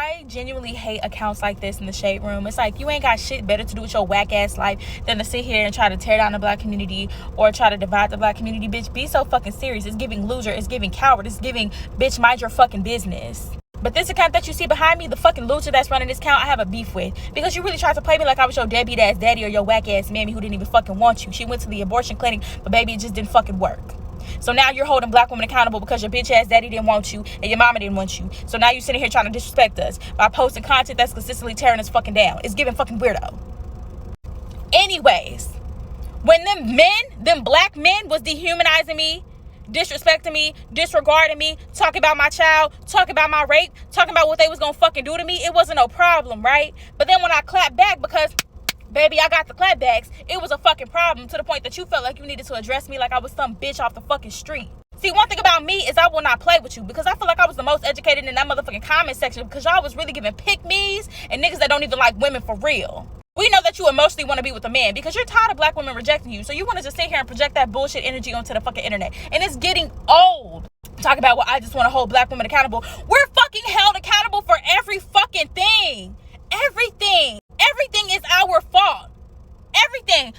I genuinely hate accounts like this in the shade room. It's like, you ain't got shit better to do with your whack ass life than to sit here and try to tear down the black community or try to divide the black community. Bitch, be so fucking serious. It's giving loser. It's giving coward. It's giving bitch, mind your fucking business. But this account that you see behind me, the fucking loser that's running this account, I have a beef with. Because you really tried to play me like I was your deadbeat ass daddy or your whack ass mammy who didn't even fucking want you. She went to the abortion clinic, but baby, it just didn't fucking work. So now you're holding black women accountable because your bitch ass daddy didn't want you and your mama didn't want you. So now you're sitting here trying to disrespect us by posting content that's consistently tearing us fucking down. It's giving fucking weirdo. Anyways, when them black men was dehumanizing me, disrespecting me, disregarding me, talking about my child, talking about my rape, talking about what they was gonna fucking do to me, it wasn't no problem, right? But then when I clapped back, because baby, I got the clapbacks, it was a fucking problem to the point that you felt like you needed to address me like I was some bitch off the fucking street. See, one thing about me is I will not play with you because I feel like I was the most educated in that motherfucking comment section because y'all was really giving pick-me's and niggas that don't even like women for real. We know that you emotionally want to be with a man because you're tired of black women rejecting you. So you want to just sit here and project that bullshit energy onto the fucking internet. And it's getting old. Talk about, well, I just want to hold black women accountable. We're fucking held accountable for every fucking thing. Everything. Everything is our fault. Everything.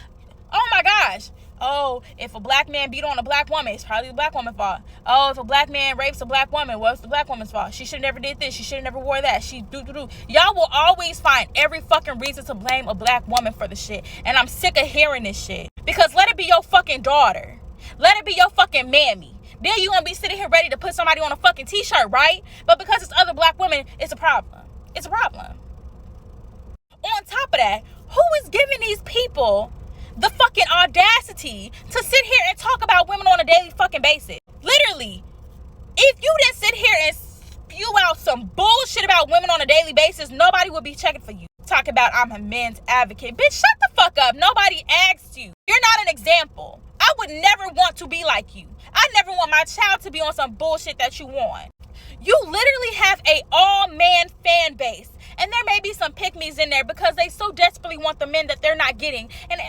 Oh my gosh. Oh, if a black man beat on a black woman, it's probably the black woman's fault. Oh, if a black man rapes a black woman, well, it's the black woman's fault. She should have never did this. She should have never wore that. Y'all will always find every fucking reason to blame a black woman for the shit. And I'm sick of hearing this shit. Because let it be your fucking daughter. Let it be your fucking mammy. Then you gonna be sitting here ready to put somebody on a fucking t-shirt, right? But because it's other black women, it's a problem. It's a problem. On top of that, who is giving these people the fucking audacity to sit here and talk about women on a daily fucking basis? Literally, if you didn't sit here and spew out some bullshit about women on a daily basis, nobody would be checking for you. Talk about I'm a men's advocate. Bitch, shut the fuck up. Nobody asked you. You're not an example. I would never want to be like you. I never want my child to be on some bullshit that you want. You literally have a all-man fan base. And there may be some pick-me's in there because they so desperately want the men that they're not getting. And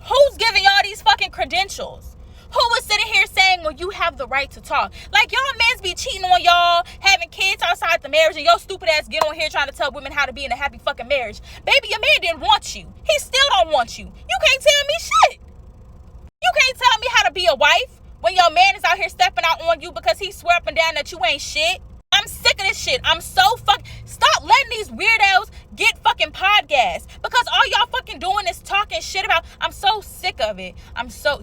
who's giving y'all these fucking credentials? Who was sitting here saying, well, you have the right to talk? Like, y'all mans be cheating on y'all, having kids outside the marriage, and your stupid ass get on here trying to tell women how to be in a happy fucking marriage. Baby, your man didn't want you. He still don't want you. You can't tell me shit. You can't tell me how to be a wife when your man is out here stepping out on you because he swear up and down that you ain't shit. I'm sick of this shit. I'm so stop letting these weirdos get fucking podcasts because all y'all fucking doing is talking shit about. I'm so sick of it.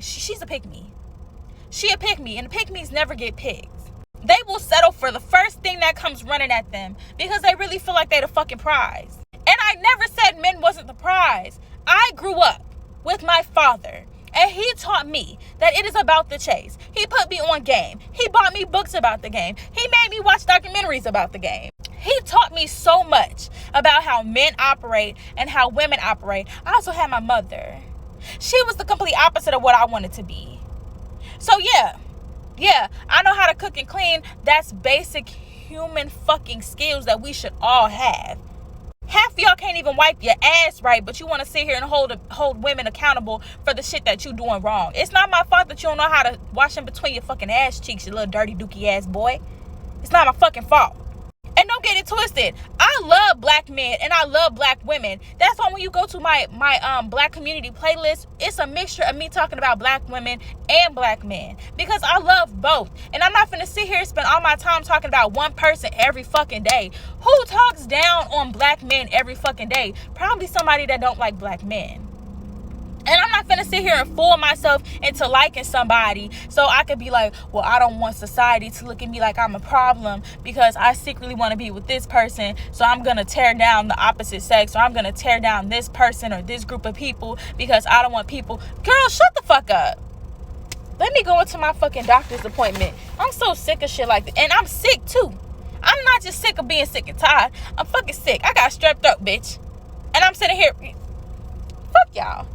She's a pick-me. She a pick-me, and pick-me's never get picked. They will settle for the first thing that comes running at them because they really feel like they the fucking prize. And I never said men wasn't the prize. I grew up with my father. And he taught me that it is about the chase. He put me on game. He bought me books about the game. He made me watch documentaries about the game. He taught me so much about how men operate and how women operate. I also had my mother. She was the complete opposite of what I wanted to be. So yeah, I know how to cook and clean. That's basic human fucking skills that we should all have. Half of y'all can't even wipe your ass right, but you want to sit here and hold women accountable for the shit that you doing wrong. It's not my fault that you don't know how to wash in between your fucking ass cheeks, you little dirty dookie ass boy. It's not my fucking fault. And don't get it twisted. I love black men and I love black women. That's why when you go to my black community playlist, it's a mixture of me talking about black women and black men. Because I love both. And I'm not finna sit here and spend all my time talking about one person every fucking day. Who talks down on black men every fucking day? Probably somebody that don't like black men. And I'm not finna sit here and fool myself into liking somebody so I could be like, well, I don't want society to look at me like I'm a problem because I secretly want to be with this person. So I'm going to tear down the opposite sex, or I'm going to tear down this person or this group of people because I don't want people. Girl, shut the fuck up. Let me go into my fucking doctor's appointment. I'm so sick of shit like that. And I'm sick too. I'm not just sick of being sick and tired. I'm fucking sick. I got strep throat, bitch. And I'm sitting here. Fuck y'all.